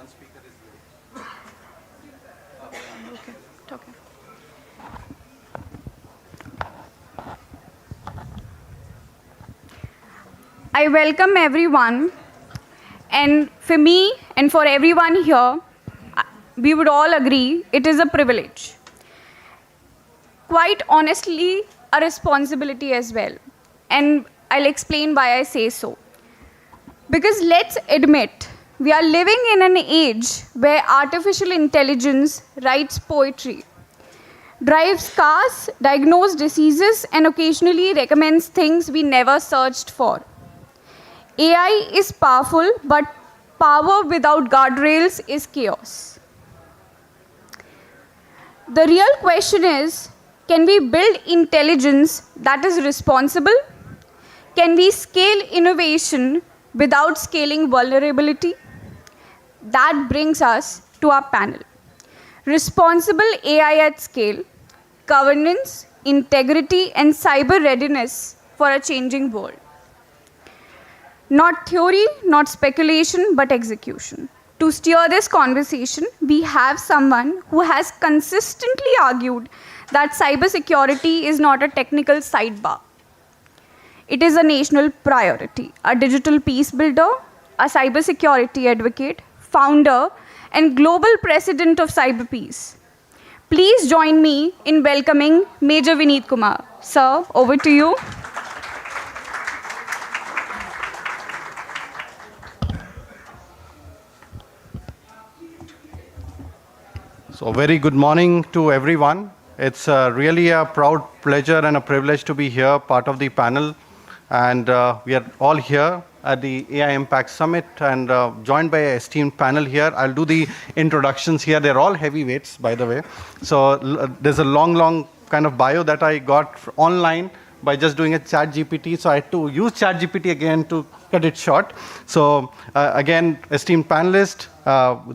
Okay. Okay. I welcome everyone, and for me and for everyone here, we would all agree it is a privilege. Quite honestly, a responsibility as well. And I'll explain why I say so. Because let's admit, we are living in an age where artificial intelligence writes poetry, drives cars, diagnoses diseases, and occasionally recommends things we never searched for. AI is powerful, but power without guardrails is chaos. The real question is, can we build intelligence that is responsible? Can we scale innovation without scaling vulnerability? That brings us to our panel. Responsible AI at scale, governance, integrity, and cyber readiness for a changing world. Not theory, not speculation, but execution. To steer this conversation, we have someone who has consistently argued that cybersecurity is not a technical sidebar. It is a national priority, a digital peace builder, a cybersecurity advocate, founder, and global president of CyberPeace. Please join me in welcoming Major Vineet Kumar. Sir, over to you. So, very good morning to everyone. It's really a proud pleasure and a privilege to be here, part of the panel. And we are all here at the AI Impact Summit and joined by an esteemed panel here. I'll do the introductions here. They're all heavyweights, by the way. So there's a long kind of bio that I got online by just doing a chat GPT. So I had to use chat GPT again to cut it short. So again, esteemed panelists,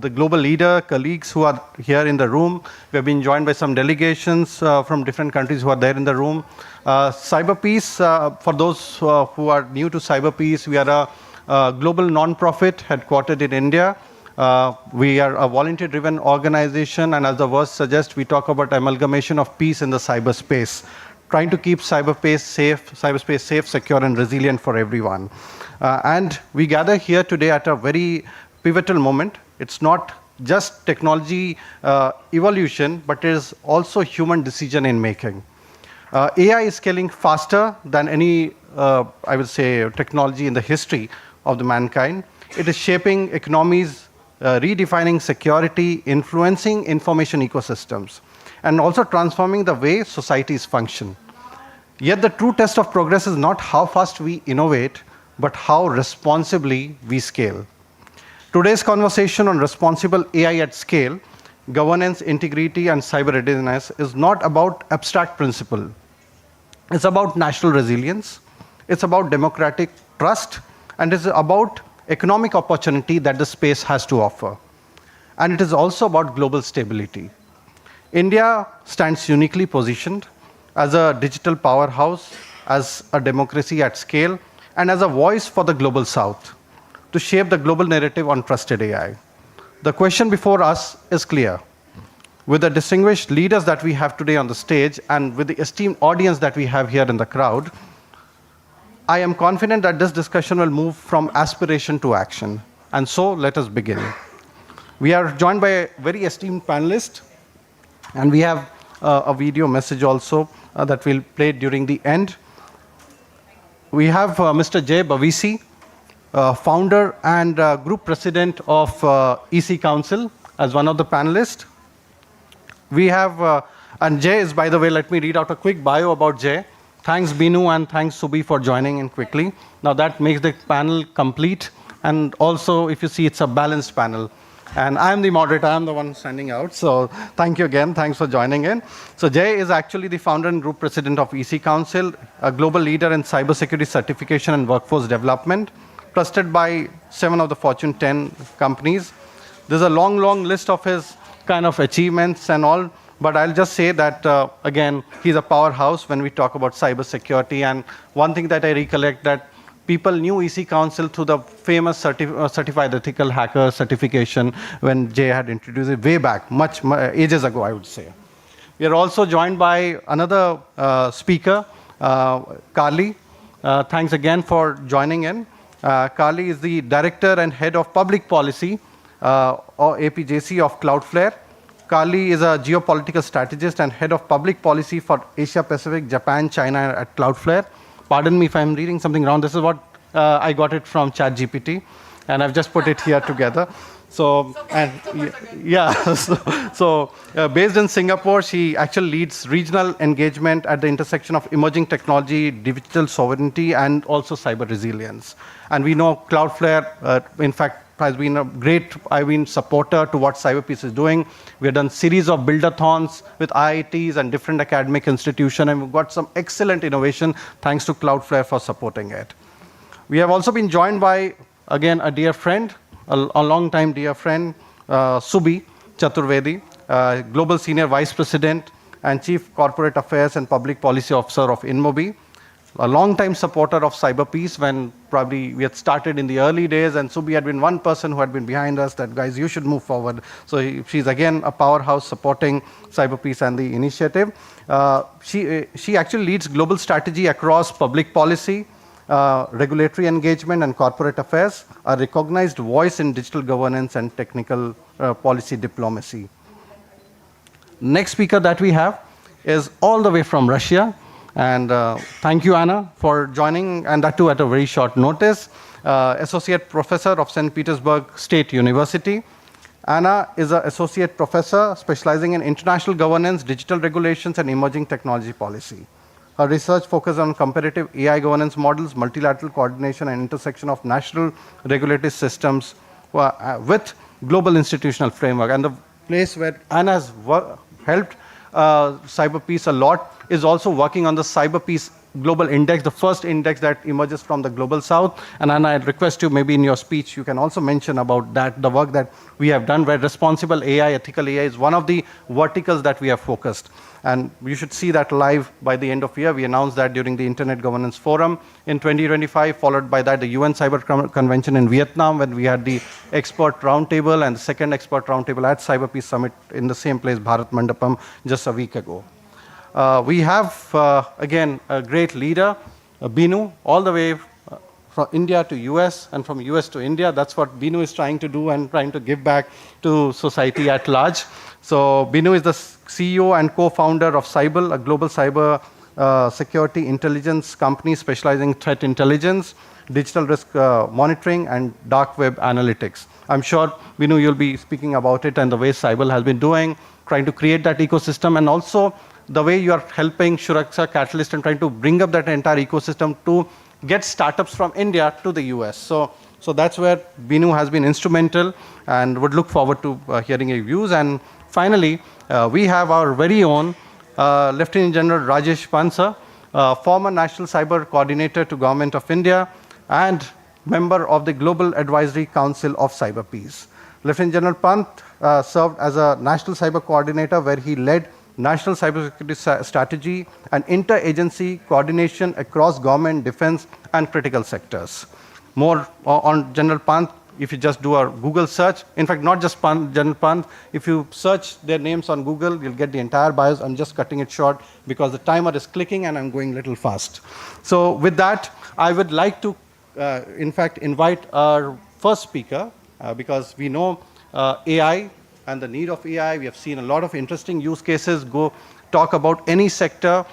the global leader, colleagues who are here in the room. We have been joined by some delegations from different countries who are there in the room. CyberPeace, for those who are new to CyberPeace, we are a global non-profit headquartered in India. We are a volunteer-driven organization, and as the word suggests, we talk about amalgamation of peace in the cyberspace, trying to keep cyberspace safe, secure, and resilient for everyone. And we gather here today at a very pivotal moment. It's not just technology evolution, but it is also human decision in making. AI is scaling faster than any, I would say, technology in the history of the mankind. It is shaping economies, redefining security, influencing information ecosystems, and also transforming the way societies function. Yet the true test of progress is not how fast we innovate, but how responsibly we scale. Today's conversation on responsible AI at scale, governance, integrity, and cyber readiness is not about abstract principle. It's about national resilience, it's about democratic trust, and it's about economic opportunity that the space has to offer. And it is also about global stability. India stands uniquely positioned as a digital powerhouse, as a democracy at scale, and as a voice for the global south to shape the global narrative on trusted AI. The question before us is clear. With the distinguished leaders that we have today on the stage and with the esteemed audience that we have here in the crowd, I am confident that this discussion will move from aspiration to action. And so let us begin. We are joined by a very esteemed panelist, and we have a video message also that we'll play during the end. We have Mr. Jay Bavisi, founder and group president of EC Council, as one of the panelists. We have, and Jay is, by the way, let me read out a quick bio about Jay. Thanks, Binu, and thanks, Subi, for joining in quickly. Now that makes the panel complete, and also, if you see, it's a balanced panel. And I'm the moderator, I'm the one standing out, so thank you again, thanks for joining in. So Jay is actually the founder and group president of EC Council, a global leader in cybersecurity certification and workforce development, trusted by 7 of the Fortune 10 companies. There's a long list of his kind of achievements and all, but I'll just say that, again, he's a powerhouse when we talk about cybersecurity. And one thing that I recollect that people knew EC Council through the famous Certified Ethical Hacker certification when Jay had introduced it way back, much ages ago, I would say. We are also joined by another speaker, Carly. Thanks again for joining in. Carly is the Director and Head of Public Policy, or APJC of Cloudflare. Carly is a geopolitical strategist and Head of Public Policy for Asia Pacific, Japan, China at Cloudflare. Pardon me if I'm reading something wrong. This is what I got it from ChatGPT, and I've just put it here together. So, and yeah, based in Singapore, she actually leads regional engagement at the intersection of emerging technology, digital sovereignty, and also cyber resilience. And we know Cloudflare, in fact, has been a great supporter to what CyberPeace is doing. We have done series of build-a-thons with IITs and different academic institutions, and we've got some excellent innovation thanks to Cloudflare for supporting it. We have also been joined by, again, a dear friend, a long-time dear friend, Subi Chaturvedi, Global Senior Vice President and Chief Corporate Affairs and Public Policy Officer of InMobi, a long-time supporter of CyberPeace when probably we had started in the early days, and Subi had been one person who had been behind us that, guys, you should move forward. So she's again a powerhouse supporting CyberPeace and the initiative. She actually leads global strategy across public policy, regulatory engagement and corporate affairs, a recognized voice in digital governance and technical policy diplomacy. Next speaker that we have is all the way from Russia. And thank you, Anna, for joining, and that too at a very short notice. Associate Professor of St. Petersburg State University. Anna is an Associate Professor specializing in international governance, digital regulations, and emerging technology policy. Her research focuses on comparative AI governance models, multilateral coordination, and intersection of national regulatory systems with global institutional framework. And the place where Anna has helped CyberPeace a lot is also working on the CyberPeace Global Index, the first index that emerges from the Global South. And Anna, I'd request you, maybe in your speech, you can also mention about that, the work that we have done, where responsible AI, ethical AI is one of the verticals that we have focused. And you should see that live by the end of the year. We announced that during the Internet Governance Forum in 2025, followed by that the UN Cyber Convention in Vietnam, when we had the expert roundtable and the second expert roundtable at CyberPeace Summit in the same place, Bharat Mandapam, just a week ago. We have, again, a great leader, Binu, all the way from India to US and from US to India. That's what Binu is trying to do and trying to give back to society at large. So Binu is the CEO and co-founder of Cybele, a global cyber security intelligence company specializing in threat intelligence, digital risk monitoring, and dark web analytics. I'm sure, Binu, you'll be speaking about it and the way Cybele has been doing, trying to create that ecosystem, and also the way you are helping Suraksha Catalyst and trying to bring up that entire ecosystem to get startups from India to the US. So that's where Binu has been instrumental, and would look forward to hearing your views. And finally, we have our very own Lieutenant General Rajesh Pansa, former National Cyber Coordinator to Government of India and member of the Global Advisory Council of CyberPeace. Lieutenant General Pant served as a National Cyber Coordinator, where he led national cybersecurity strategy and interagency coordination across government, defense, and critical sectors. More on General Pant, if you just do a Google search, in fact, not just General Pant, if you search their names on Google, you'll get the entire bios. I'm just cutting it short because the timer is clicking and I'm going a little fast. So with that, I would like to, in fact, invite our first speaker, because we know AI and the need of AI. We have seen a lot of interesting use cases. Go talk about any sector,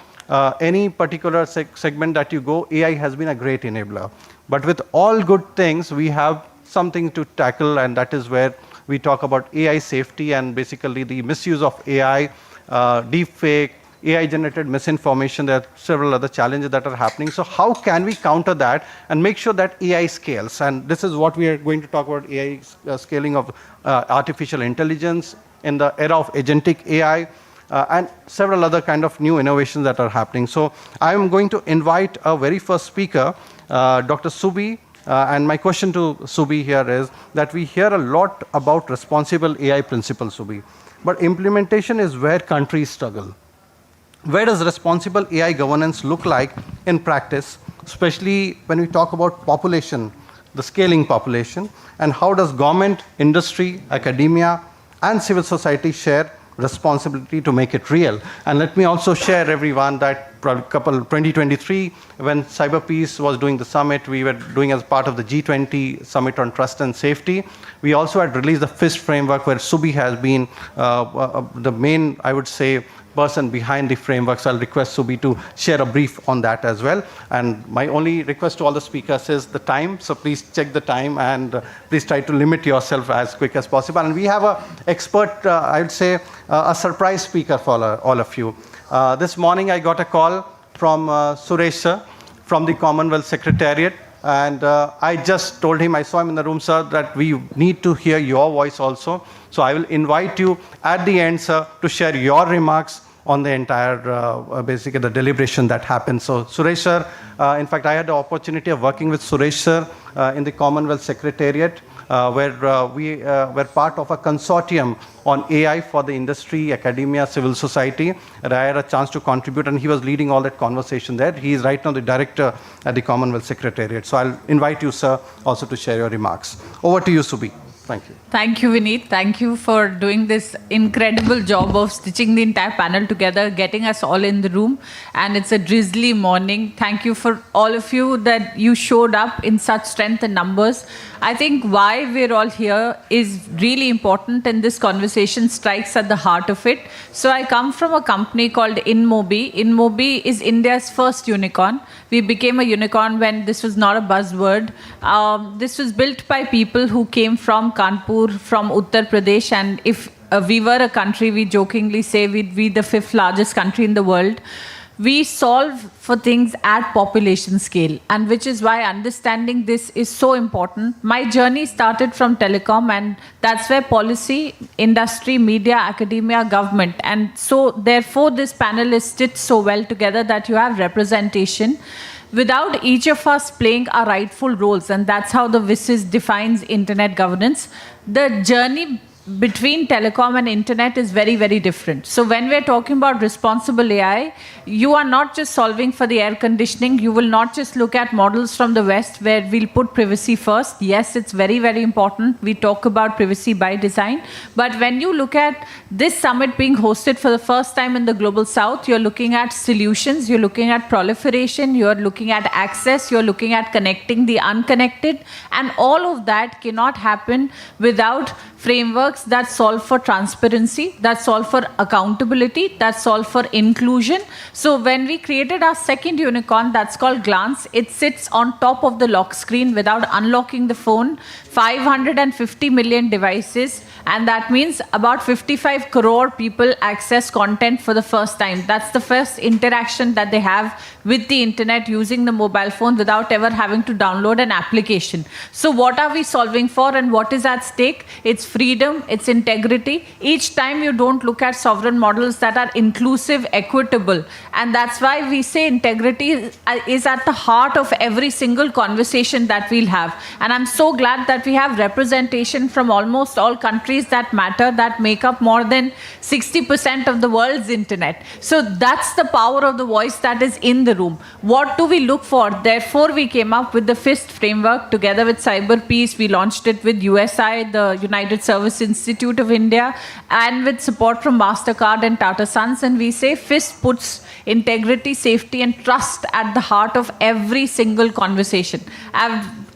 any particular segment that you go, AI has been a great enabler. But with all good things, we have something to tackle, and that is where we talk about AI safety and basically the misuse of AI, deepfake, AI-generated misinformation. There are several other challenges that are happening. So how can we counter that and make sure that AI scales? And this is what we are going to talk about, AI scaling of artificial intelligence in the era of agentic AI, and several other kind of new innovations that are happening. So I'm going to invite our very first speaker, Dr. Subi. And my question to Subi here is that we hear a lot about responsible AI principles, Subi, but implementation is where countries struggle. where does responsible AI governance look like in practice, especially when we talk about population, the scaling population, and how does government, industry, academia, and civil society share responsibility to make it real? And let me also share everyone that 2023, when CyberPeace was doing the summit, we were doing as part of the G20 Summit on Trust and Safety. We also had released the FIST framework, where Subi has been the main, I would say, person behind the framework. So I'll request Subi to share a brief on that as well. And my only request to all the speakers is the time. So please check the time and please try to limit yourself as quick as possible. And we have an expert, I would say, a surprise speaker for all of you. This morning I got a call from Suresh sir from the Commonwealth Secretariat. And I just told him, I saw him in the room, sir, that we need to hear your voice also. So I will invite you at the end, sir, to share your remarks on the entire, basically the deliberation that happened. So Suresh sir, in fact, I had the opportunity of working with Suresh sir in the Commonwealth Secretariat, where we were part of a consortium on AI for the industry, academia, civil society. And I had a chance to contribute, and he was leading all that conversation there. He is right now the director at the Commonwealth Secretariat. So I'll invite you, sir, also to share your remarks. Over to you, Subi. Thank you. Thank you, Vineet. Thank you for doing this incredible job of stitching the entire panel together, getting us all in the room. And it's a drizzly morning. Thank you for all of you that you showed up in such strength and numbers. I think why we're all here is really important, and this conversation strikes at the heart of it. So I come from a company called InMobi. InMobi is India's first unicorn. We became a unicorn when this was not a buzzword. This was built by people who came from Kanpur, from Uttar Pradesh, and if we were a country, we jokingly say we'd be the 5th largest country in the world. We solve for things at population scale, and which is why understanding this is so important. My journey started from telecom, and that's where policy, industry, media, academia, government, and so therefore this panel is stitched so well together that you have representation without each of us playing our rightful roles, and that's how the WSIS defines internet governance. The journey between telecom and internet is very, very different. So when we're talking about responsible AI, you are not just solving for the air conditioning. You will not just look at models from the West where we'll put privacy first. Yes, it's very, very important. We talk about privacy by design. But when you look at this summit being hosted for the first time in the Global South, you're looking at solutions, you're looking at proliferation, you're looking at access, you're looking at connecting the unconnected. And all of that cannot happen without frameworks that solve for transparency, that solve for accountability, that solve for inclusion. So when we created our second unicorn, that's called Glance, it sits on top of the lock screen without unlocking the phone, 550 million devices, and that means about 55 crore people access content for the first time. That's the first interaction that they have with the internet using the mobile phone without ever having to download an application. So what are we solving for and what is at stake? It's freedom, it's integrity. Each time you don't look at sovereign models that are inclusive, equitable. And that's why we say integrity is at the heart of every single conversation that we'll have. And I'm so glad that we have representation from almost all countries that matter, that make up more than 60% of the world's internet. So that's the power of the voice that is in the room. What do we look for? Therefore, we came up with the FIST framework together with CyberPeace. We launched it with USI, the United Service Institute of India, and with support from MasterCard and Tata Sons. And we say FIST puts integrity, safety, and trust at the heart of every single conversation.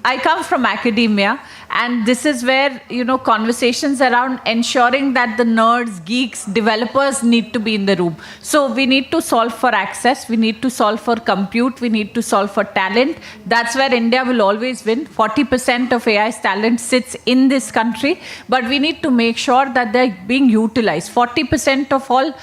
I come from academia, and this is where, conversations around ensuring that the nerds, geeks, developers need to be in the room. So we need to solve for access, we need to solve for compute, we need to solve for talent. That's where India will always win. 40% of AI's talent sits in this country, but we need to make sure that they're being utilized. 40% of all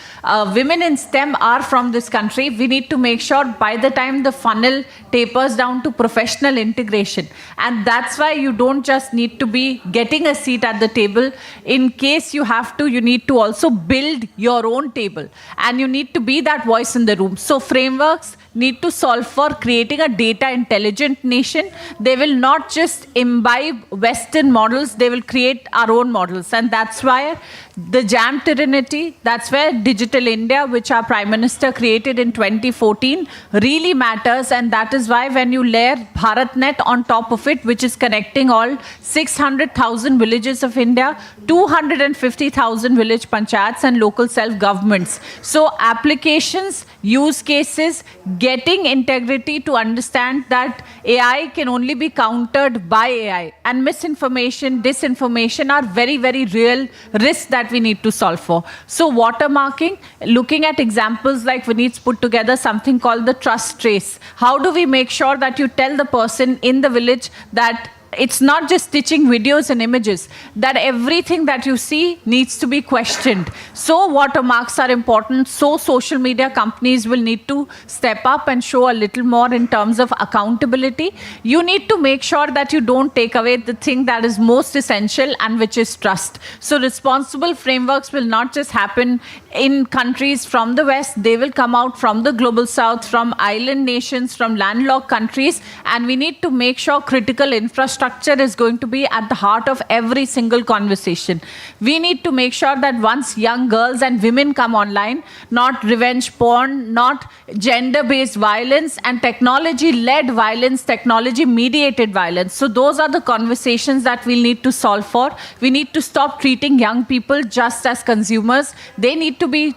women in STEM are from this country. We need to make sure by the time the funnel tapers down to professional integration. And that's why you don't just need to be getting a seat at the table. In case you have to, you need to also build your own table. And you need to be that voice in the room. So frameworks need to solve for creating a data intelligent nation. They will not just imbibe Western models, they will create our own models. And that's why the JAM Trinity, that's where Digital India, which our Prime Minister created in 2014, really matters. And that is why when you layer BharatNet on top of it, which is connecting all 600,000 villages of India, 250,000 village panchayats and local self-governments. So applications, use cases, getting integrity to understand that AI can only be countered by AI. And misinformation, disinformation are very, very real risks that we need to solve for. So watermarking, looking at examples like Vineet's put together something called the trust trace. How do we make sure that you tell the person in the village that it's not just stitching videos and images, that everything that you see needs to be questioned. So watermarks are important. So social media companies will need to step up and show a little more in terms of accountability. You need to make sure that you don't take away the thing that is most essential, and which is trust. So responsible frameworks will not just happen in countries from the West. They will come out from the global South, from island nations, from landlocked countries. And we need to make sure critical infrastructure is going to be at the heart of every single conversation. We need to make sure that once young girls and women come online, not revenge porn, not gender-based violence and technology-led violence, technology-mediated violence. So those are the conversations that we'll need to solve for. We need to stop treating young people just as consumers. They need to be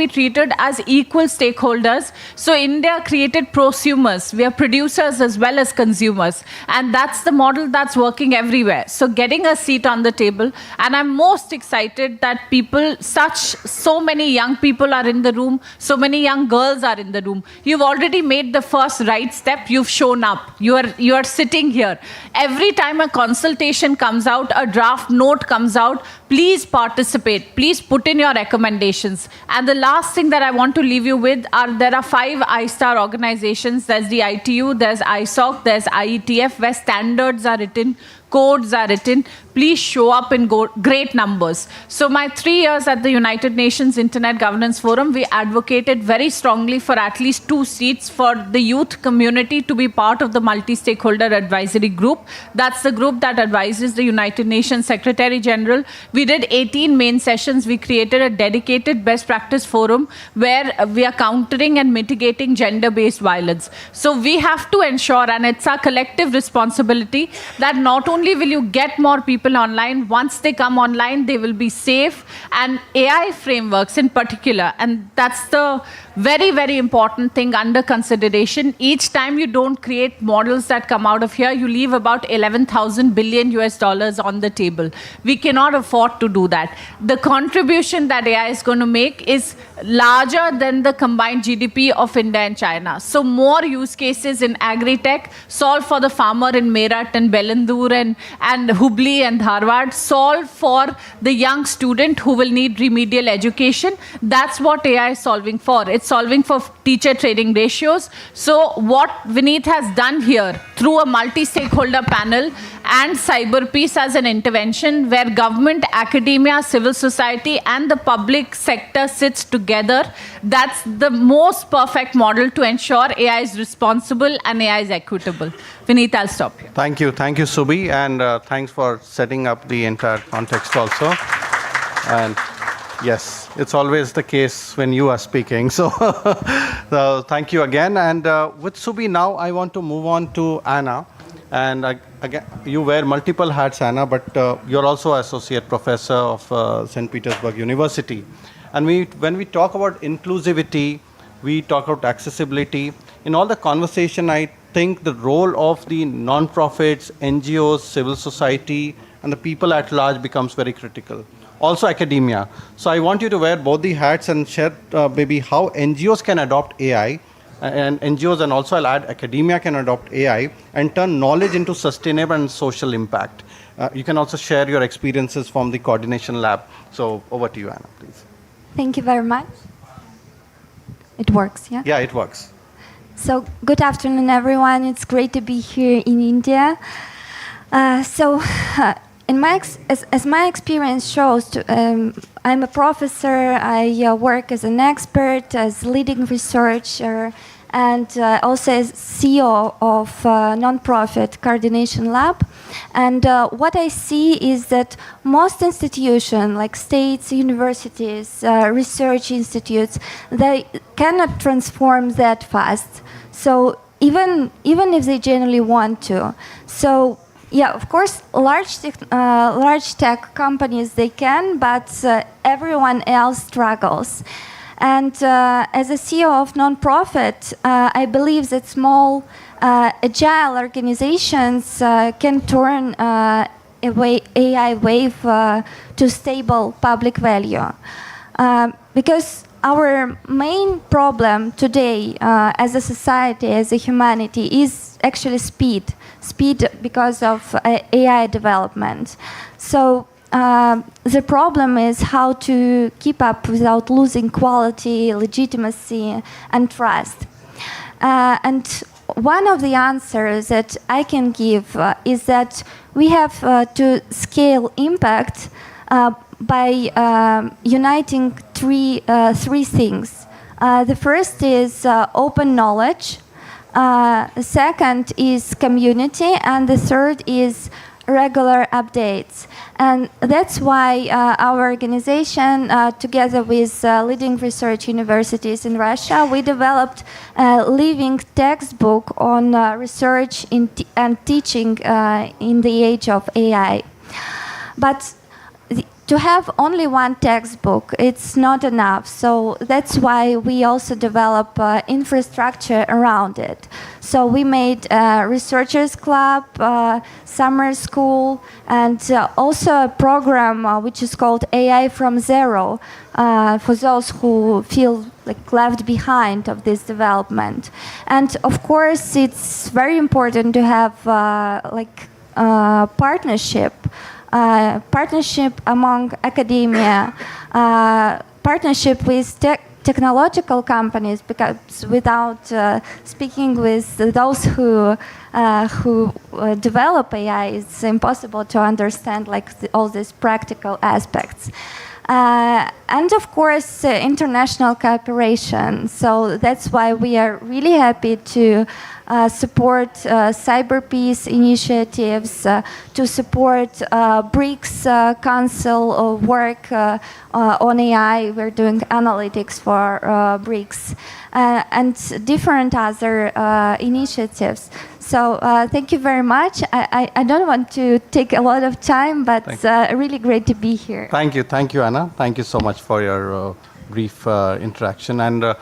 treated as equal stakeholders. So India created prosumers. We are producers as well as consumers. And that's the model that's working everywhere. So getting a seat on the table. And I'm most excited that so many young people are in the room, so many young girls are in the room. You've already made the first right step. You've shown up. You are sitting here. Every time a consultation comes out, a draft note comes out, please participate. Please put in your recommendations. And the last thing that I want to leave you with there are 5 I-STAR organizations. There's the ITU, there's ISOC, there's IETF, where standards are written, codes are written. Please show up in great numbers. So my 3 years at the United Nations Internet Governance Forum, we advocated very strongly for at least 2 seats for the youth community to be part of the multi-stakeholder advisory group. That's the group that advises the United Nations Secretary General. We did 18 main sessions. We created a dedicated best practice forum where we are countering and mitigating gender-based violence. So we have to ensure, and it's our collective responsibility, that not only will you get more people online, once they come online, they will be safe, and AI frameworks in particular. And that's the very, very important thing under consideration. Each time you don't create models that come out of here, you leave about 11,000 billion US dollars on the table. We cannot afford to do that. The contribution that AI is going to make is larger than the combined GDP of India and China. So more use cases in agri-tech, solve for the farmer in Meerut and Belandur and Hubli and Dharwad, solve for the young student who will need remedial education. That's what AI is solving for. It's solving for teacher training ratios. So what Vineet has done here through a multi-stakeholder panel and CyberPeace as an intervention where government, academia, civil society and the public sector sits together, that's the most perfect model to ensure AI is responsible and AI is equitable. Vineet, I'll stop here. Thank you, Subi, and thanks for setting up the entire context also. And yes, it's always the case when you are speaking. So, thank you again. And with Subi now, I want to move on to Anna. And again, you wear multiple hats, Anna, but you're also associate professor of St. Petersburg University. And when we talk about inclusivity, we talk about accessibility. In all the conversation, I think the role of the non-profits, NGOs, civil society, and the people at large becomes very critical. Also academia. So I want you to wear both the hats and share maybe how NGOs can adopt AI, and NGOs, and also I'll add academia can adopt AI and turn knowledge into sustainable and social impact. You can also share your experiences from the coordination lab. So over to you, Anna, please. Thank you very much. It works, yeah? Yeah, it works. So good afternoon, everyone. It's great to be here in India. As my experience shows, I'm a professor. I work as an expert, as leading researcher, and also as CEO of non-profit Coordination Lab. And what I see is that most institutions, like states, universities, research institutes, they cannot transform that fast. So even if they generally want to. So yeah, of course, large tech companies, they can, but everyone else struggles. And as a CEO of nonprofit, I believe that small, agile organizations can turn AI wave to stable public value. Because our main problem today as a society, as a humanity, is actually speed because of AI development. So the problem is how to keep up without losing quality, legitimacy, and trust. And one of the answers that I can give is that we have to scale impact by uniting three things. The first is open knowledge. The second is community, and the third is regular updates. And that's why our organization, together with leading research universities in Russia, we developed a living textbook on research and teaching in the age of AI. But to have only one textbook, it's not enough. So that's why we also develop infrastructure around it. So we made a researchers club, summer school, and also a program which is called AI from Zero for those who feel like left behind of this development. And of course, it's very important to have partnership among academia, partnership with technological companies, because without speaking with those who develop AI, it's impossible to understand all these practical aspects. And of course, international cooperation. So that's why we are really happy to support cyber peace initiatives, to support BRICS Council work on AI. We're doing analytics for BRICS and different other initiatives. So thank you very much. I don't want to take a lot of time, but it's really great to be here. Thank you, Anna. Thank you so much for your brief interaction. And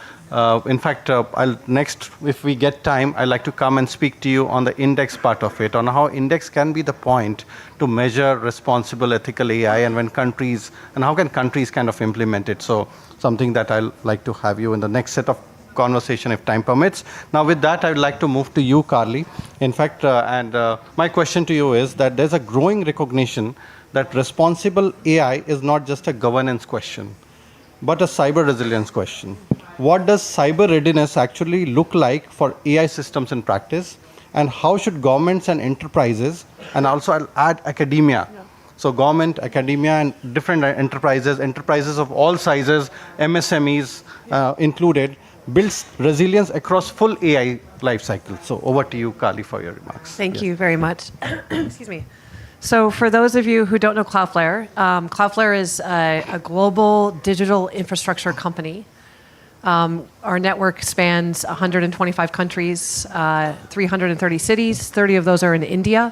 in fact, I'll next, if we get time, I'd like to come and speak to you on the index part of it, on how index can be the point to measure responsible ethical AI, and when countries, and how can countries kind of implement it. So something that I'll like to have you in the next set of conversation if time permits. Now with that, I would like to move to you, Carly. In fact, my question to you is that there's a growing recognition that responsible AI is not just a governance question, but a cyber resilience question. What does cyber readiness actually look like for AI systems in practice? And how should governments and enterprises, and also I'll add academia, so government, academia, and different enterprises of all sizes, MSMEs included, builds resilience across full AI life cycle. So over to you, Carly, for your remarks. Thank you very much. Excuse me. So for those of you who don't know Cloudflare, Cloudflare is a global digital infrastructure company. Our network spans 125 countries, 330 cities. 30 of those are in India,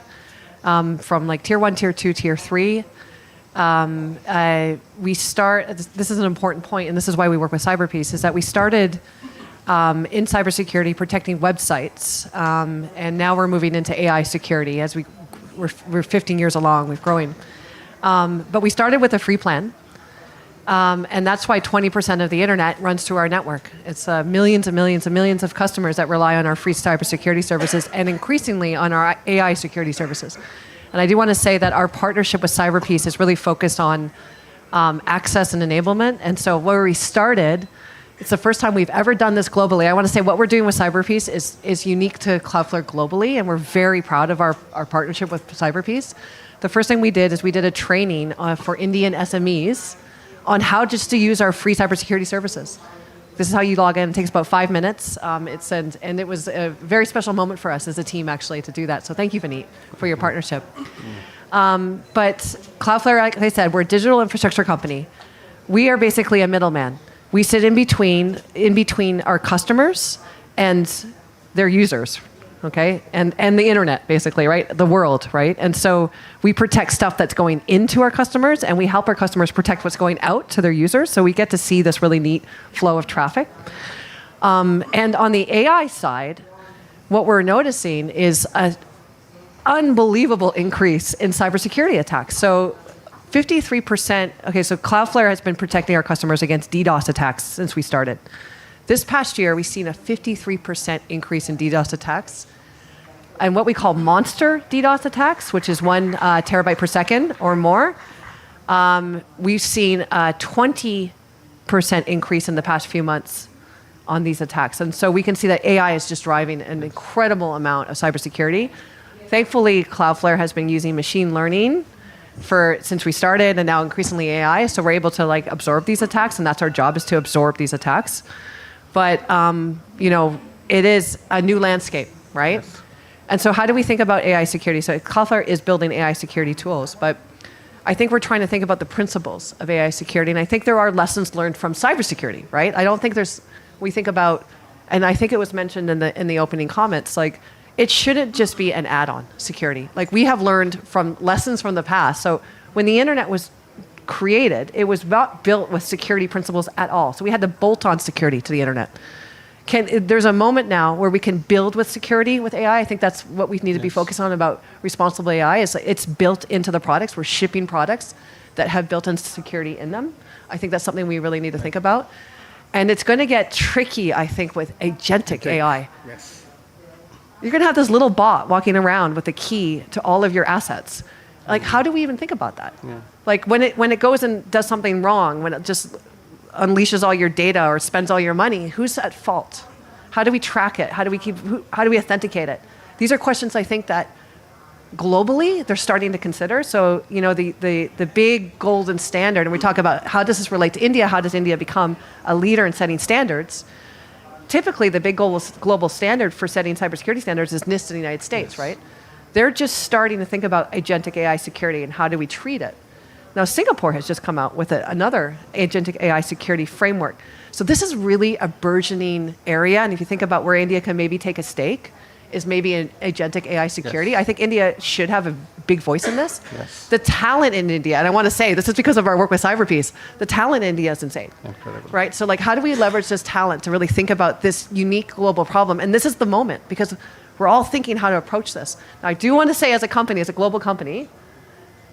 from like tier 1, tier 2, tier 3. We start, this is an important point, and this is why we work with CyberPeace, is that we started in cybersecurity protecting websites, and now we're moving into AI security as we're 15 years along, we're growing. But we started with a free plan, and that's why 20% of the internet runs through our network. It's millions and millions and millions of customers that rely on our free cybersecurity services, and increasingly on our AI security services. And I do want to say that our partnership with CyberPeace is really focused on access and enablement. And so where we started, it's the first time we've ever done this globally. I want to say what we're doing with CyberPeace is unique to Cloudflare globally, and we're very proud of our partnership with CyberPeace. The first thing we did is we did a training for Indian SMEs on how just to use our free cybersecurity services. This is how you log in. It takes about 5 minutes. And it was a very special moment for us as a team, actually, to do that. So thank you, Vineet, for your partnership. But Cloudflare, like I said, we're a digital infrastructure company. We are basically a middleman. We sit in between our customers and their users, okay? And the internet, basically, right? The world, right? And so we protect stuff that's going into our customers, and we help our customers protect what's going out to their users. So we get to see this really neat flow of traffic. And on the AI side, what we're noticing is an unbelievable increase in cybersecurity attacks. So 53%, okay, so Cloudflare has been protecting our customers against DDoS attacks since we started. This past year, we've seen a 53% increase in DDoS attacks. And what we call monster DDoS attacks, which is 1 terabyte per second or more, we've seen a 20% increase in the past few months on these attacks. And so we can see that AI is just driving an incredible amount of cybersecurity. Thankfully, Cloudflare has been using machine learning since we started, and now increasingly AI, so we're able to absorb these attacks, and that's our job, is to absorb these attacks. But it is a new landscape, right? Yes. And so how do we think about AI security? So Cloudflare is building AI security tools, but I think we're trying to think about the principles of AI security, and I think there are lessons learned from cybersecurity, right? I don't think we think about, and I think it was mentioned in the opening comments, it shouldn't just be an add-on security. We have learned from lessons from the past. So when the internet was created, it was not built with security principles at all. So we had to bolt on security to the internet. There's a moment now where we can build with security with AI. I think that's what we need to be focused on about responsible AI. Is it's built into the products. We're shipping products that have built-in security in them. I think that's something we really need to think about. And it's going to get tricky, I think, with agentic AI. Yes. You're going to have this little bot walking around with a key to all of your assets. How do we even think about that? Yeah. When it goes and does something wrong, when it just unleashes all your data or spends all your money, who's at fault? How do we track it? How do we authenticate it? These are questions I think that globally they're starting to consider. So, the big golden standard, and we talk about how does this relate to India? How does India become a leader in setting standards? Typically, the big global standard for setting cybersecurity standards is NIST in the United States, right? They're just starting to think about agentic AI security and how do we treat it. Now, Singapore has just come out with another agentic AI security framework. So this is really a burgeoning area. And if you think about where India can maybe take a stake, is maybe in agentic AI security. Yes. I think India should have a big voice in this. Yes. The talent in India, and I want to say, this is because of our work with Cyberpeace, the talent in India is insane. Incredible. Right? So how do we leverage this talent to really think about this unique global problem? And this is the moment, because we're all thinking how to approach this. Now, I do want to say as a company, as a global company,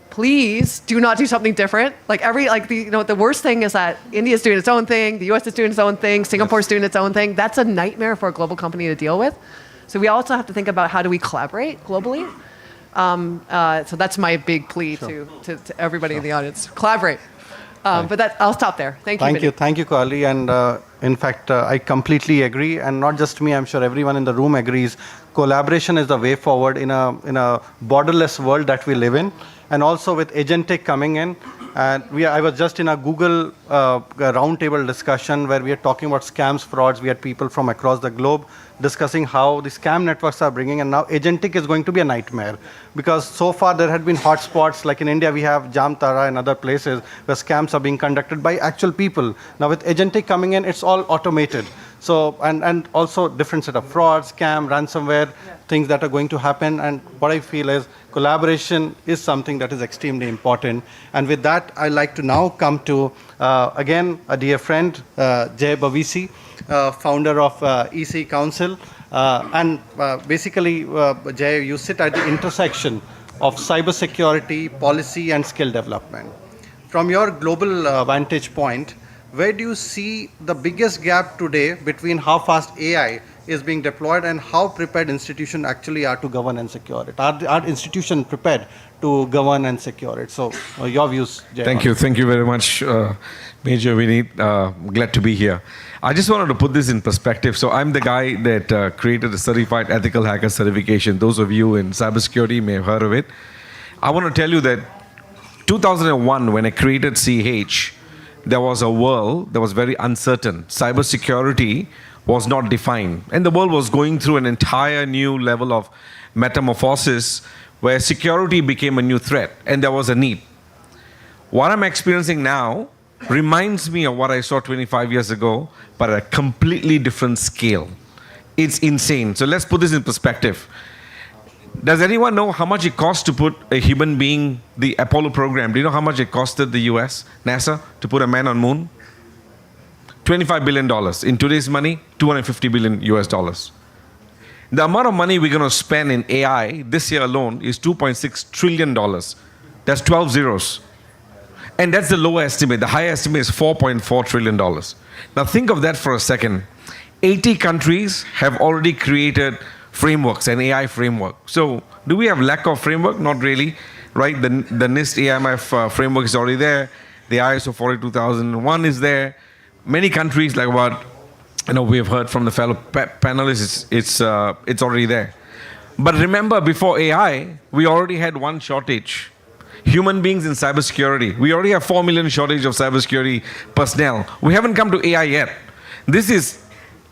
please do not do something different. The worst thing is that India is doing its own thing, the US is doing its own thing, Singapore is doing its own thing. That's a nightmare for a global company to deal with. So we also have to think about how do we collaborate globally. So that's my big plea to everybody in the audience. Collaborate. But I'll stop there. Thank you. Thank you, Carly. And in fact, I completely agree. And not just me, I'm sure everyone in the room agrees. Collaboration is the way forward in a borderless world that we live in. And also with agentic coming in. And I was just in a Google roundtable discussion where we are talking about scams, frauds. We had people from across the globe discussing how the scam networks are bringing, and now agentic is going to be a nightmare. Because so far there had been hotspots, like in India we have Jamtara and other places where scams are being conducted by actual people. Now with agentic coming in, it's all automated. So, and also different set of frauds, scam, ransomware, things that are going to happen. And what I feel is collaboration is something that is extremely important. And with that, I'd like to now come to, again, a dear friend, Jay Bavisi, founder of EC Council. Basically, Jay, you sit at the intersection of cybersecurity, policy, and skill development. From your global vantage point, where do you see the biggest gap today between how fast AI is being deployed and how prepared institutions actually are to govern and secure it? Are institutions prepared to govern and secure it? So your views, Jay. Thank you very much, Major Vineet. Glad to be here. I just wanted to put this in perspective. So I'm the guy that created the Certified Ethical Hacker certification. Those of you in cybersecurity may have heard of it. I want to tell you that 2001, when I created CH, there was a world that was very uncertain. Cybersecurity was not defined. And the world was going through an entire new level of metamorphosis where security became a new threat and there was a need. What I'm experiencing now reminds me of what I saw 25 years ago, but at a completely different scale. It's insane. So let's put this in perspective. Does anyone know how much it cost to put a human being, the Apollo program? Do you know how much it costed the US, NASA, to put a man on moon? $25 billion. In today's money, 250 billion US dollars. The amount of money we're going to spend in AI this year alone is $2.6 trillion. That's 12 zeros. And that's the low estimate. The high estimate is $4.4 trillion. Now think of that for a second. 80 countries have already created frameworks, an AI framework. So do we have lack of framework? Not really, right? The NIST AIMF framework is already there. The ISO 42001 is there. Many countries, like what we have heard from the fellow panelists, it's already there. But remember, before AI, we already had one shortage. Human beings in cybersecurity. We already have 4 million shortage of cybersecurity personnel. We haven't come to AI yet. This is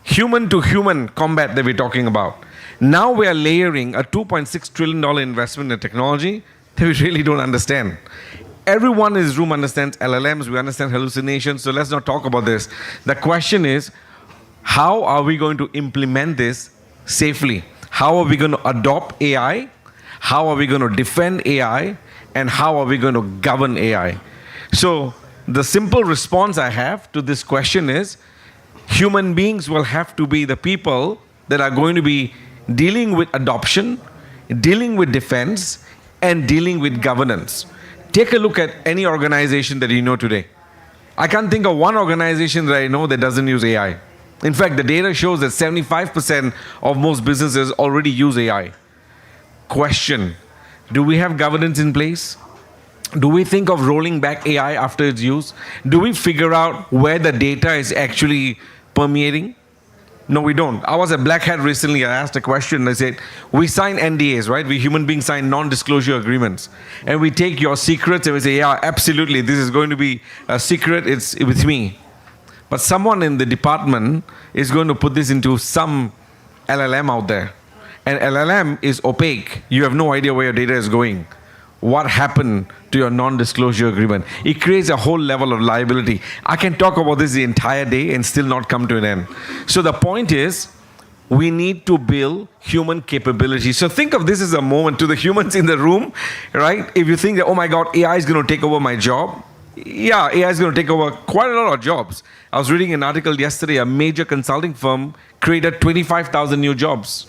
human-to-human combat that we're talking about. Now we are layering a $2.6 trillion investment in technology that we really don't understand. Everyone in this room understands LLMs, we understand hallucinations, so let's not talk about this. The question is, how are we going to implement this safely? How are we going to adopt AI? How are we going to defend AI? And how are we going to govern AI? So the simple response I have to this question is, human beings will have to be the people that are going to be dealing with adoption, dealing with defense, and dealing with governance. Take a look at any organization that you know today. I can't think of one organization that I know that doesn't use AI. In fact, the data shows that 75% of most businesses already use AI. Question: do we have governance in place? Do we think of rolling back AI after its use? Do we figure out where the data is actually permeating? No, we don't. I was at Black Hat recently. I asked a question. I said, we sign NDAs, right? We human beings sign non-disclosure agreements. And we take your secrets and we say, yeah, absolutely, this is going to be a secret. It's with me. But someone in the department is going to put this into some LLM out there. And LLM is opaque. You have no idea where your data is going. What happened to your non-disclosure agreement? It creates a whole level of liability. I can talk about this the entire day and still not come to an end. So the point is, we need to build human capability. So think of this as a moment to the humans in the room, right? If you think that, oh my God, AI is going to take over my job. Yeah, AI is going to take over quite a lot of jobs. I was reading an article yesterday, a major consulting firm created 25,000 new jobs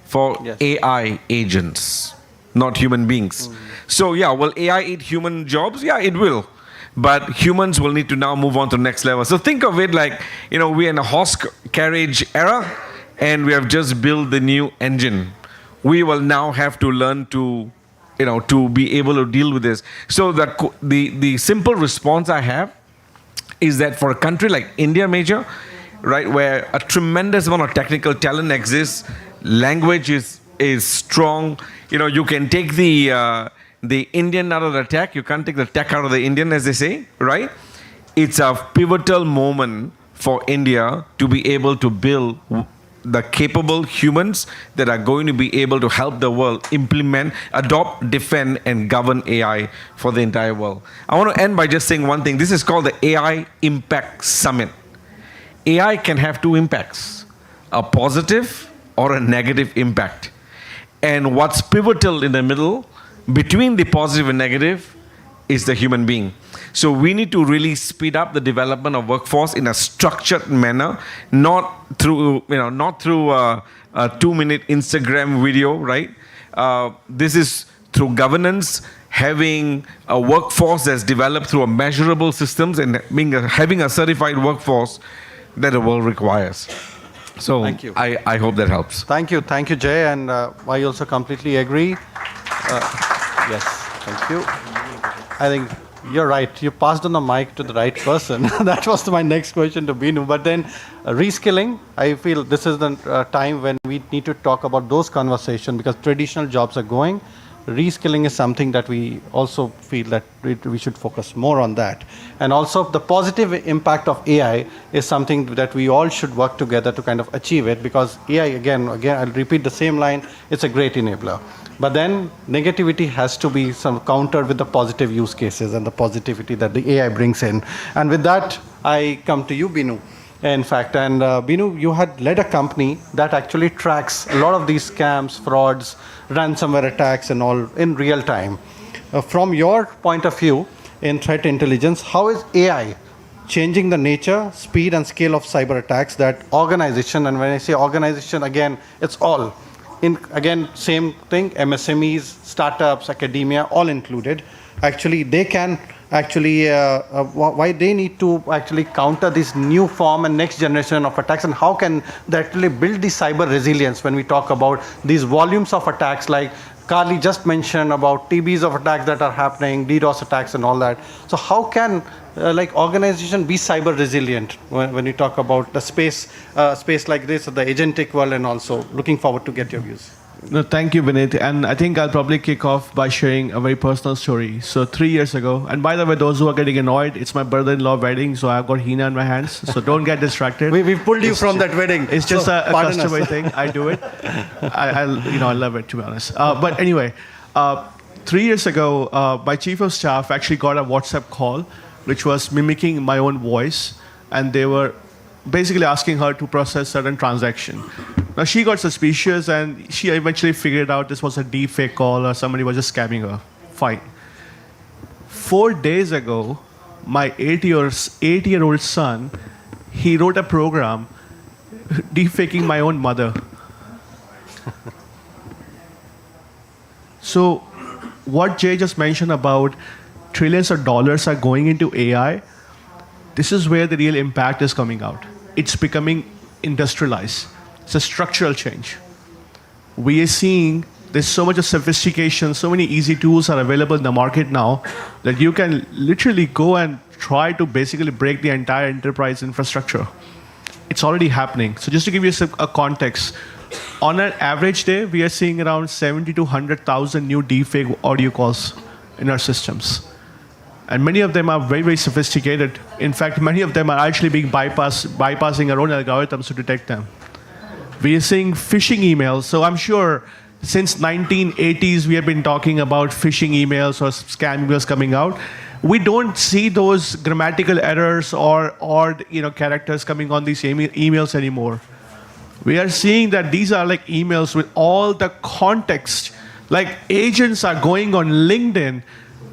for AI agents, not human beings. So yeah, will AI eat human jobs? Yeah, it will. But humans will need to now move on to the next level. So think of it like, we're in a horse carriage era and we have just built the new engine. We will now have to learn to be able to deal with this. So the simple response I have is that for a country like India, Major, right, where a tremendous amount of technical talent exists, language is strong. You can take the Indian out of the tech. You can't take the tech out of the Indian, as they say, right? It's a pivotal moment for India to be able to build the capable humans that are going to be able to help the world implement, adopt, defend, and govern AI for the entire world. I want to end by just saying one thing. This is called the AI Impact Summit. AI can have two impacts, a positive or a negative impact. And what's pivotal in the middle, between the positive and negative, is the human being. So we need to really speed up the development of workforce in a structured manner, not through a 2-minute Instagram video, right? This is through governance, having a workforce that's developed through measurable systems and having a certified workforce that the world requires. So Thank you. I hope that helps. Thank you, Jay, and I also completely agree. Yes, thank you. I think you're right. You passed on the mic to the right person. That was my next question to Binu. But then reskilling, I feel this is the time when we need to talk about those conversations because traditional jobs are going, reskilling is something that we also feel that we should focus more on that. And also the positive impact of AI is something that we all should work together to kind of achieve it, because AI, again, I'll repeat the same line, it's a great enabler. But then negativity has to be some countered with the positive use cases and the positivity that the AI brings in. And with that, I come to you, Binu. In fact, and Binu, you had led a company that actually tracks a lot of these scams, frauds, ransomware attacks and all in real time. From your point of view in threat intelligence, how is AI changing the nature, speed and scale of cyber attacks that organization, and when I say organization, again, it's all, again, same thing, MSMEs, startups, academia, all included, actually they can actually, why they need to actually counter this new form and next generation of attacks, and how can they actually build the cyber resilience when we talk about these volumes of attacks, like Carly just mentioned about TBs of attacks that are happening, DDoS attacks and all that. So how can like organization be cyber resilient when you talk about the space like this, the agentic world, and also looking forward to get your views. No, thank you, Vineet. And I think I'll probably kick off by sharing a very personal story. So 3 years ago, and by the way, those who are getting annoyed, it's my brother-in-law wedding, so I've got Hina in my hands. So don't get distracted. We've pulled you from that wedding. It's just so a customary thing. I do it. I love it, to be honest. But anyway, 3 years ago, my chief of staff actually got a WhatsApp call, which was mimicking my own voice, and they were basically asking her to process certain transaction. Now she got suspicious, and she eventually figured out this was a deep fake call or somebody was just scamming her. Fine. 4 days ago, my 8-year-old son, he wrote a program deepfaking my own mother. So what Jay just mentioned about trillions of dollars are going into AI, this is where the real impact is coming out. It's becoming industrialized. It's a structural change. We are seeing there's so much of sophistication, so many easy tools are available in the market now that you can literally go and try to basically break the entire enterprise infrastructure. It's already happening. So just to give you a context, on an average day, we are seeing around 70 to 100,000 new deepfake audio calls in our systems. And many of them are very, very sophisticated. In fact, many of them are actually being bypassing our own algorithms to detect them. We are seeing phishing emails. So I'm sure since 1980s, we have been talking about phishing emails or scam emails coming out. We don't see those grammatical errors or characters coming on these emails anymore. We are seeing that these are like emails with all the context. Like agents are going on LinkedIn,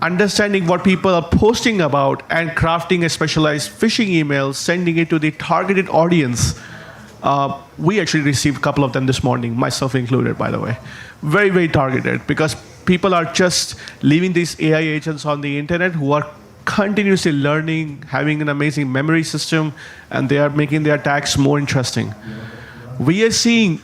understanding what people are posting about and crafting a specialized phishing email, sending it to the targeted audience. We actually received a couple of them this morning, myself included, by the way. Very, very targeted, because people are just leaving these AI agents on the internet who are continuously learning, having an amazing memory system, and they are making their attacks more interesting. We are seeing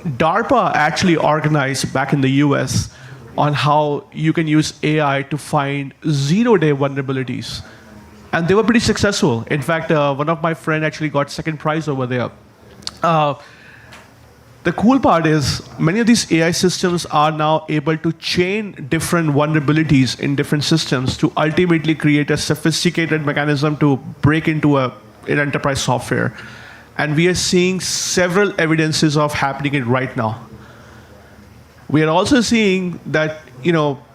DARPA actually organize back in the US on how you can use AI to find zero-day vulnerabilities. And they were pretty successful. In fact, one of my friends actually got second prize over there. The cool part is many of these AI systems are now able to chain different vulnerabilities in different systems to ultimately create a sophisticated mechanism to break into an enterprise software. And we are seeing several evidences of happening it right now. We are also seeing that,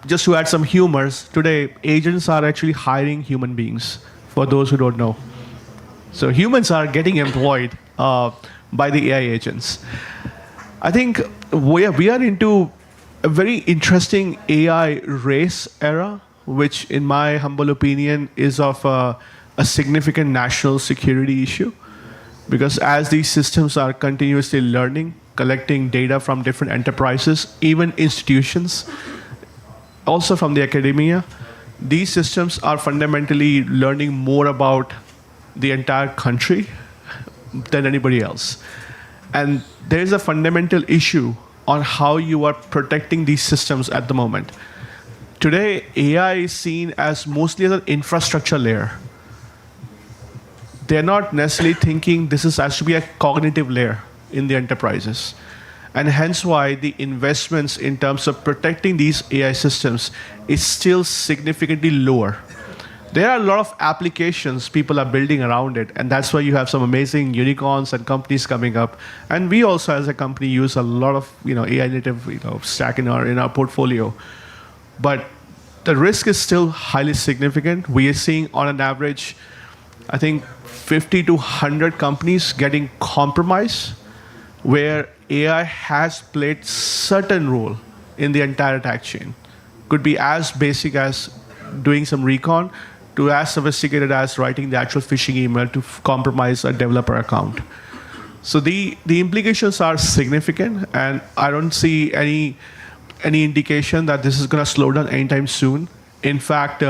just to add some humors, today agents are actually hiring human beings, for those who don't know. So humans are getting employed by the AI agents. I think we are into a very interesting AI race era, which in my humble opinion is of a significant national security issue. Because as these systems are continuously learning, collecting data from different enterprises, even institutions, also from the academia, these systems are fundamentally learning more about the entire country than anybody else. And there's a fundamental issue on how you are protecting these systems at the moment. Today, AI is seen as mostly as an infrastructure layer. They're not necessarily thinking this has to be a cognitive layer in the enterprises. And hence why the investments in terms of protecting these AI systems is still significantly lower. There are a lot of applications people are building around it, and that's why you have some amazing unicorns and companies coming up. And we also, as a company, use a lot of AI native stack in our portfolio. But the risk is still highly significant. We are seeing, on an average, I think 50 to 100 companies getting compromised, where AI has played certain role in the entire attack chain. Could be as basic as doing some recon to as sophisticated as writing the actual phishing email to compromise a developer account. So the implications are significant, and I don't see any indication that this is going to slow down anytime soon. In fact,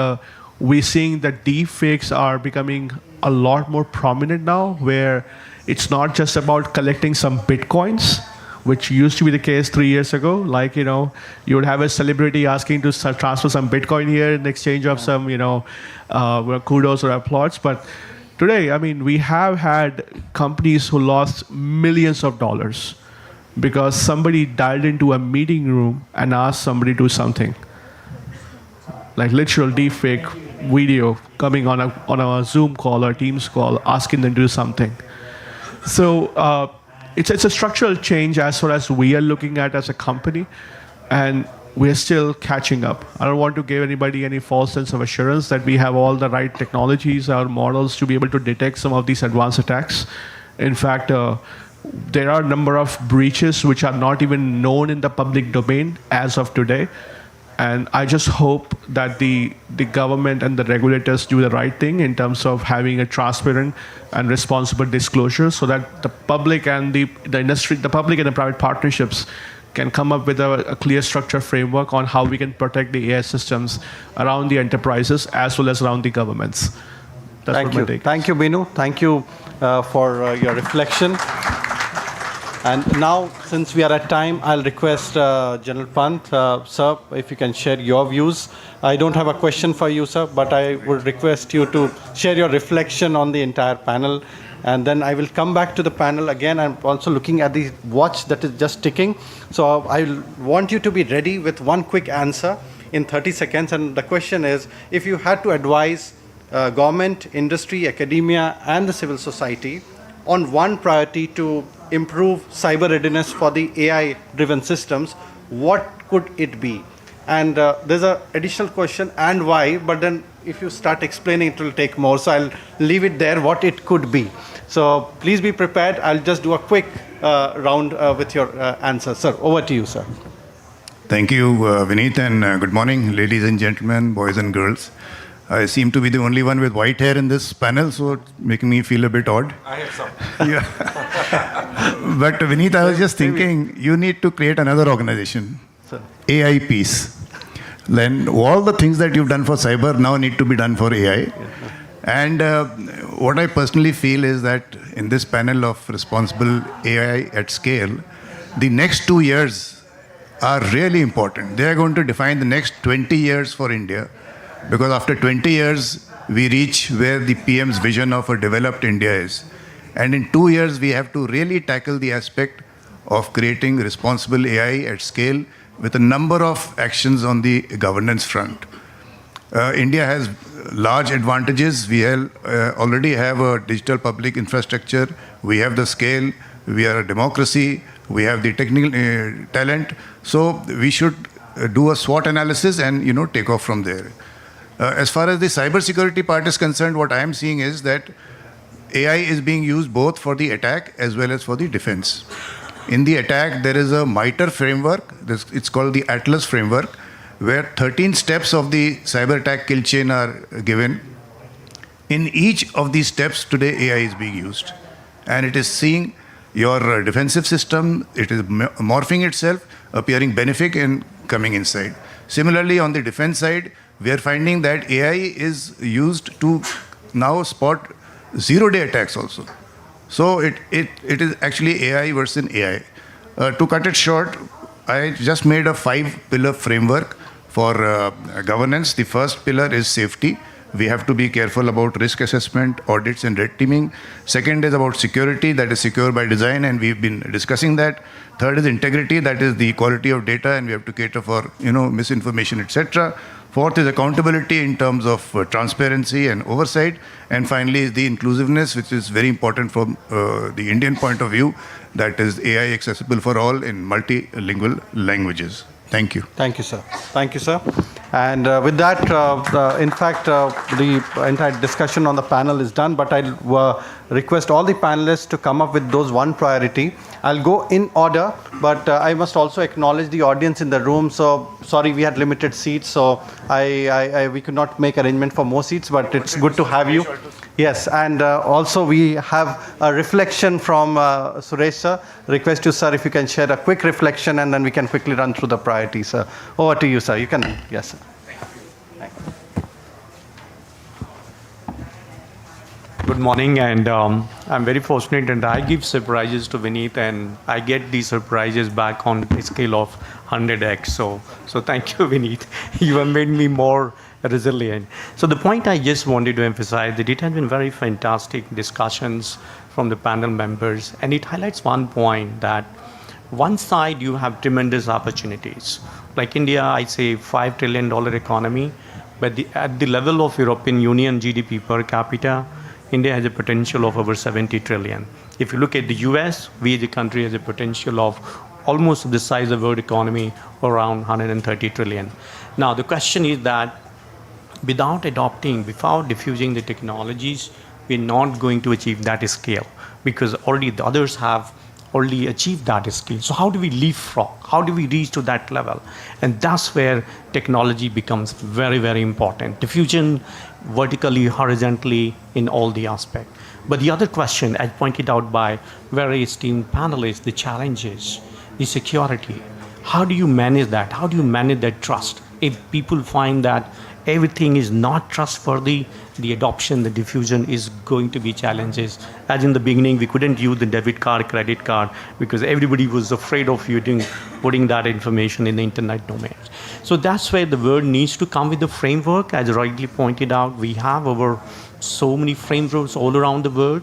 we're seeing that deepfakes are becoming a lot more prominent now, where it's not just about collecting some bitcoins, which used to be the case 3 years ago. Like, you would have a celebrity asking to transfer some Bitcoin here in exchange of some, kudos or applause. But today, we have had companies who lost millions of dollars because somebody dialed into a meeting room and asked somebody to do something. Like literal deepfake video coming on a Zoom call or Teams call, asking them to do something. So, it's a structural change as far as we are looking at as a company, and we're still catching up. I don't want to give anybody any false sense of assurance that we have all the right technologies or models to be able to detect some of these advanced attacks. In fact, there are a number of breaches which are not even known in the public domain as of today. And I just hope that the government and the regulators do the right thing in terms of having a transparent and responsible disclosure, so that the public and the industry, the public and the private partnerships can come up with a clear structure framework on how we can protect the AI systems around the enterprises as well as around the governments. That's Thank what my you. take is. Thank you, Binu. Thank you for your reflection. And now, since we are at time, I'll request General Pant, sir, if you can share your views. I don't have a question for you, sir, but I would request you to share your reflection on the entire panel. And then I will come back to the panel again. I'm also looking at the watch that is just ticking. So I want you to be ready with one quick answer in 30 seconds. And the question is, if you had to advise government, industry, academia, and the civil society on one priority to improve cyber readiness for the AI-driven systems, what could it be? And there's an additional question, and why, but then if you start explaining, it will take more. So I'll leave it there, what it could be. So please be prepared. I'll just do a quick round with your answer. Sir, over to you, sir. Thank you, Vineet, and good morning, ladies and gentlemen, boys and girls. I seem to be the only one with white hair in this panel, so it's making me feel a bit odd. I have some. Yeah. But Vineet, I was just thinking, you need to create another organization, Sir. AI Peace. Then all the things that you've done for cyber now need to be done for AI. And what I personally feel is that in this panel of responsible AI at scale, the next 2 years are really important. They are going to define the next 20 years for India. Because after 20 years, we reach where the PM's vision of a developed India is. And in 2 years, we have to really tackle the aspect of creating responsible AI at scale with a number of actions on the governance front. India has large advantages. We already have a digital public infrastructure. We have the scale. We are a democracy. We have the technical talent. So we should do a SWOT analysis and take off from there. As far as the cybersecurity part is concerned, what I am seeing is that AI is being used both for the attack as well as for the defense. In the attack, there is a MITRE framework. It's called the Atlas framework, where 13 steps of the cyber attack kill chain are given. In each of these steps, today AI is being used. And it is seeing your defensive system, it is morphing itself, appearing benefic and coming inside. Similarly, on the defense side, we are finding that AI is used to now spot zero-day attacks also. So it is actually AI versus AI. To cut it short, I just made a 5-pillar framework for governance. The first pillar is safety, we have to be careful about risk assessment, audits, and red teaming. Second is about security, that is secure by design, and we've been discussing that. Third is integrity, that is the quality of data, and we have to cater for misinformation, etc. Fourth is accountability in terms of transparency and oversight. And finally is the inclusiveness, which is very important from the Indian point of view, that is AI accessible for all in multilingual languages. Thank you. Thank you, sir. Thank you, sir. And with that, in fact, the entire discussion on the panel is done, but I'll request all the panelists to come up with those one priority. I'll go in order, but I must also acknowledge the audience in the room. So sorry, we had limited seats, so we could not make arrangement for more seats, but it's good to have you. Yes, and also we have a reflection from Suresh, sir. Request you, sir, if you can share a quick reflection, and then we can quickly run through the priorities, sir. Over to you, sir. You can, yes, sir. Good morning, and I'm very fortunate, and I give surprises to Vineet, and I get these surprises back on a scale of 100x. So thank you, Vineet. You have made me more resilient. So the point I just wanted to emphasize that it has been very fantastic discussions from the panel members, and it highlights one point that one side you have tremendous opportunities. Like India, I say $5 trillion economy, but at the level of European Union GDP per capita, India has a potential of over 70 trillion. If you look at the US, we as a country has a potential of almost the size of world economy, around 130 trillion. Now, the question is that without diffusing the technologies, we're not going to achieve that scale, because already the others have already achieved that scale. So how do we leapfrog? How do we reach to that level? And that's where technology becomes very, very important. Diffusion, vertically, horizontally, in all the aspects. But the other question, as pointed out by very esteemed panelists, the challenges, the security. How do you manage that? How do you manage that trust? If people find that everything is not trustworthy, the adoption, the diffusion is going to be challenges. As in the beginning, we couldn't use the debit card, credit card, because everybody was afraid of putting that information in the internet domain. So that's where the world needs to come with the framework. As rightly pointed out, we have over so many frameworks all around the world,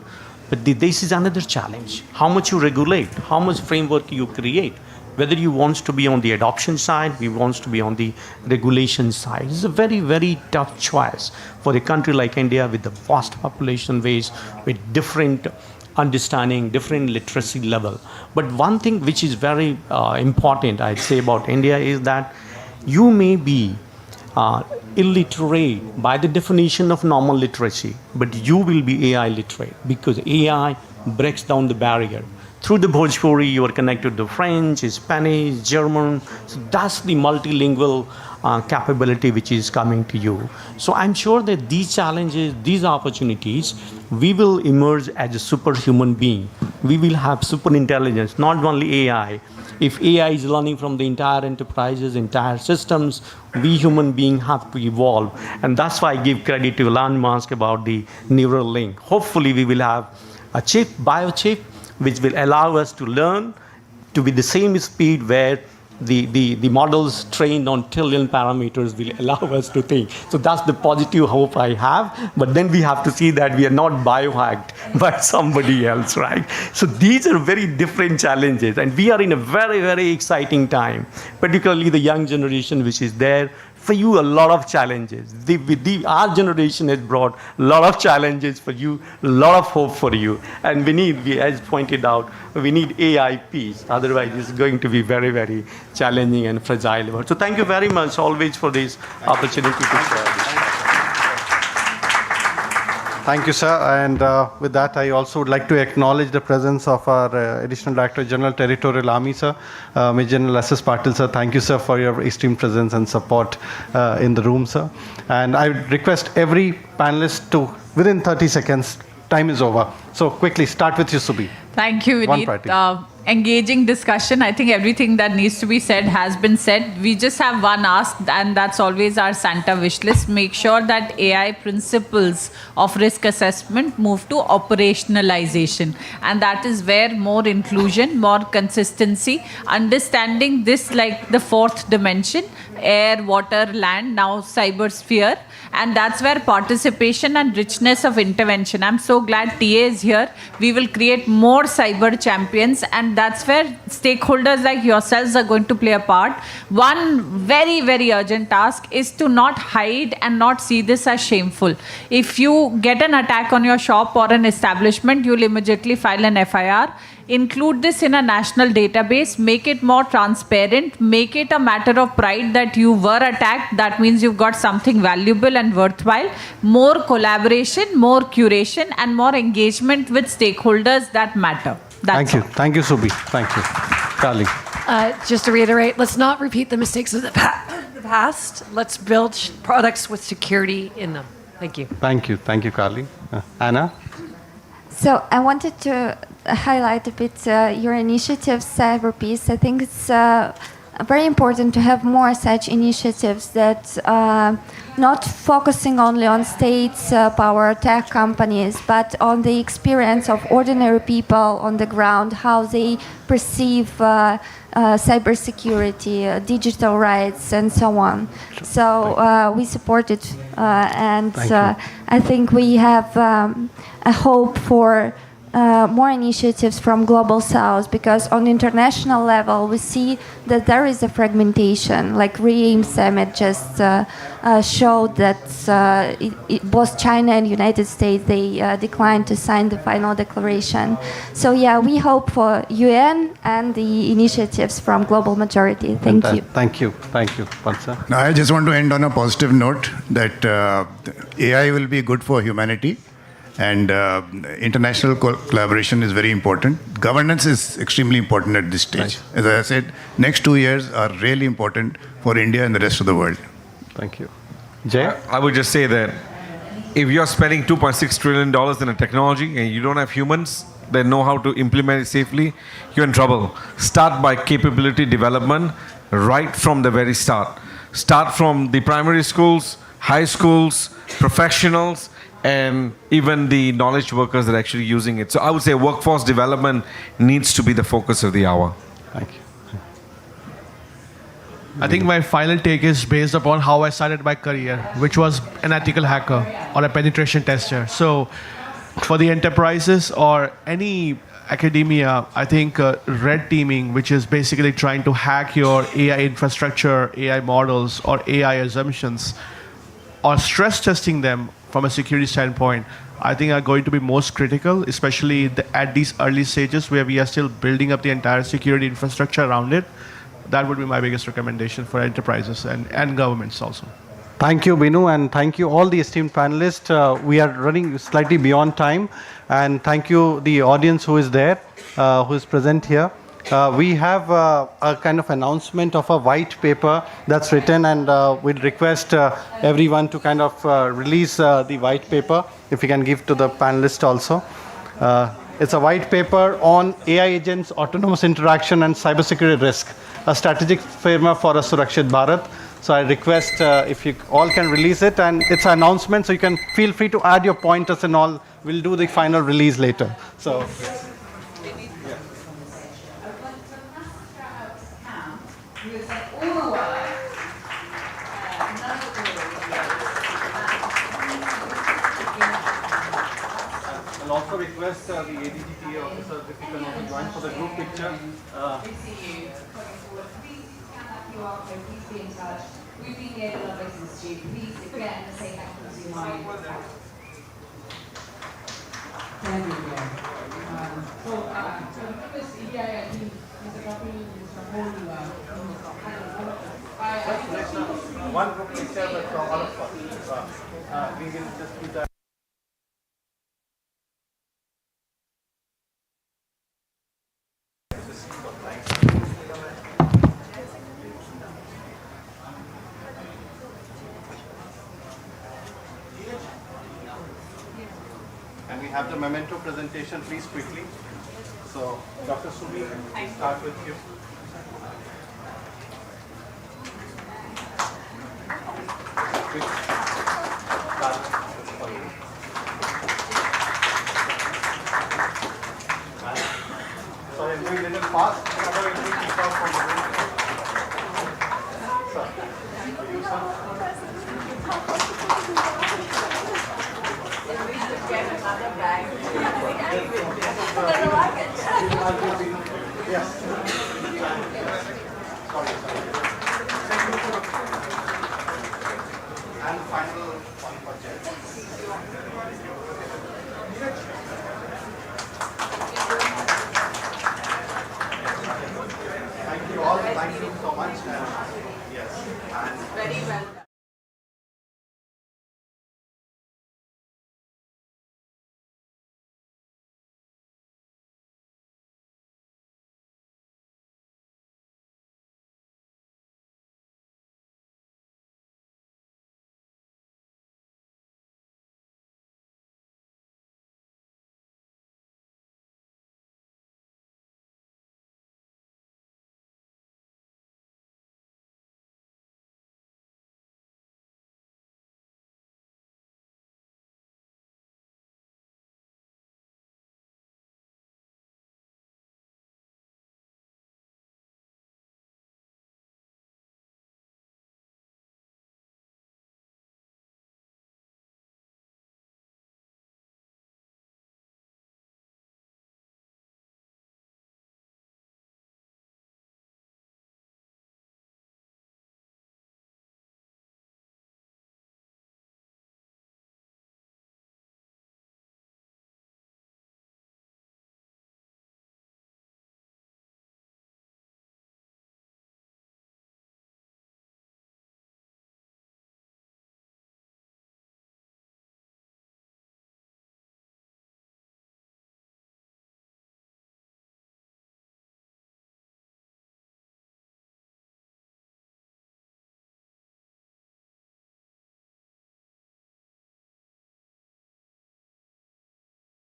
but this is another challenge. How much you regulate, how much framework you create. Whether you want to be on the adoption side, we want to be on the regulation side. It's a very, very tough choice for a country like India with a vast population base, with different understanding, different literacy level. But one thing which is very important, I'd say, about India is that you may be illiterate by the definition of normal literacy, but you will be AI literate, because AI breaks down the barrier. Through the Bhojpuri, you are connected to French, Spanish, German. So that's the multilingual capability which is coming to you. So I'm sure that these challenges, these opportunities, we will emerge as a superhuman being. We will have super intelligence, not only AI. If AI is learning from the entire enterprises, entire systems, we human beings have to evolve. And that's why I give credit to Elon Musk about the neural link. Hopefully we will have a chip, biochip, which will allow us to learn to be the same speed where the models trained on trillion parameters will allow us to think. So that's the positive hope I have. But then we have to see that we are not biohacked by somebody else, right? So these are very different challenges. And we are in a very, very exciting time, particularly the young generation which is there. For you, a lot of challenges. Our generation has brought a lot of challenges for you, a lot of hope for you. And as pointed out, we need AI peace. Otherwise, it's going to be very, very challenging and fragile. So thank you very much always for this opportunity to share this. Thank you, sir. And with that, I also would like to acknowledge the presence of our Additional Director General, Territorial Army, sir, Major General S.S. Patil, sir. Thank you, sir, for your esteemed presence and support in the room, sir. And I would request every panelist to, within 30 seconds, time is over. So quickly, start with you, Subi. Thank you, One Vineet. priority. Engaging discussion. I think everything that needs to be said has been said. We just have one ask, and that's always our Santa wish list. Make sure that AI principles of risk assessment move to operationalization. And that is where more inclusion, more consistency, understanding this like the fourth dimension, air, water, land, now cybersphere. And that's where participation and richness of intervention. I'm so glad TA is here. We will create more cyber champions, and that's where stakeholders like yourselves are going to play a part. One very, very urgent task is to not hide and not see this as shameful. If you get an attack on your shop or an establishment, you'll immediately file an FIR. Include this in a national database, make it more transparent, make it a matter of pride that you were attacked. That means you've got something valuable and worthwhile. More collaboration, more curation, and more engagement with stakeholders that matter. That's Thank you. all. Thank you, Subi. Thank you. Kali. Just to reiterate, let's not repeat the mistakes of the past. Let's build products with security in them. Thank you. Thank you. Thank you, Kali. Anna? So I wanted to highlight a bit your initiative, Cyberpeace. I think it's very important to have more such initiatives that not focusing only on states, power, tech companies, but on the experience of ordinary people on the ground, how they perceive cybersecurity, digital rights, and so on. So we support it, and I think we have a hope for more initiatives from Global South, because on international level we see that there is a fragmentation. Like REAIM Summit just showed that both China and United States, they declined to sign the final declaration. So yeah, we hope for UN and the initiatives from global majority. Thank you. Thank you. Thank you. Pansa? Now, I just want to end on a positive note that AI will be good for humanity, and international collaboration is very important. Governance is extremely important at this stage. As I said, next 2 years are really important for India and the rest of the world. Thank you. Jay? I would just say that if you're spending $2.6 trillion in a technology and you don't have humans that know how to implement it safely, you're in trouble. Start by capability development right from the very start. Start from the primary schools, high schools, professionals, and even the knowledge workers that are actually using it. So I would say workforce development needs to be the focus of the hour. Thank you. I think my final take is based upon how I started my career, which was an ethical hacker or a penetration tester. So for the enterprises or any academia, I think red teaming, which is basically trying to hack your AI infrastructure, AI models, or AI assumptions, or stress testing them from a security standpoint, I think are going to be most critical, especially at these early stages where we are still building up the entire security infrastructure around it. That would be my biggest recommendation for enterprises and governments also. Thank you, Binu, and thank you all the esteemed panelists. We are running slightly beyond time, and thank you the audience who is there, who is present here. We have a kind of announcement of a white paper that's written, and we'll request everyone to kind of release the white paper, if you can give to the panelists also. It's a white paper on AI agents, autonomous interaction, and cybersecurity risk, a strategic framework for a Surakshit Bharat. So I request if you all can release it, and it's an announcement, so you can feel free to add your pointers and all. We'll do the final release later. So. I'll also request the ADGTA officer if you can also join for the group picture. We've been here a lovely since June. Please, again, say thank you to my Thank you again. So the first EIA team is a couple One group picture with all of us. We will just do that. Can we have the memento presentation, please, quickly? So, Dr. Subi, we'll start with you. So, I'm going a little fast. Another entry kick off from the room. Sir, you, sir. Yes. Sorry. And final point for Jay.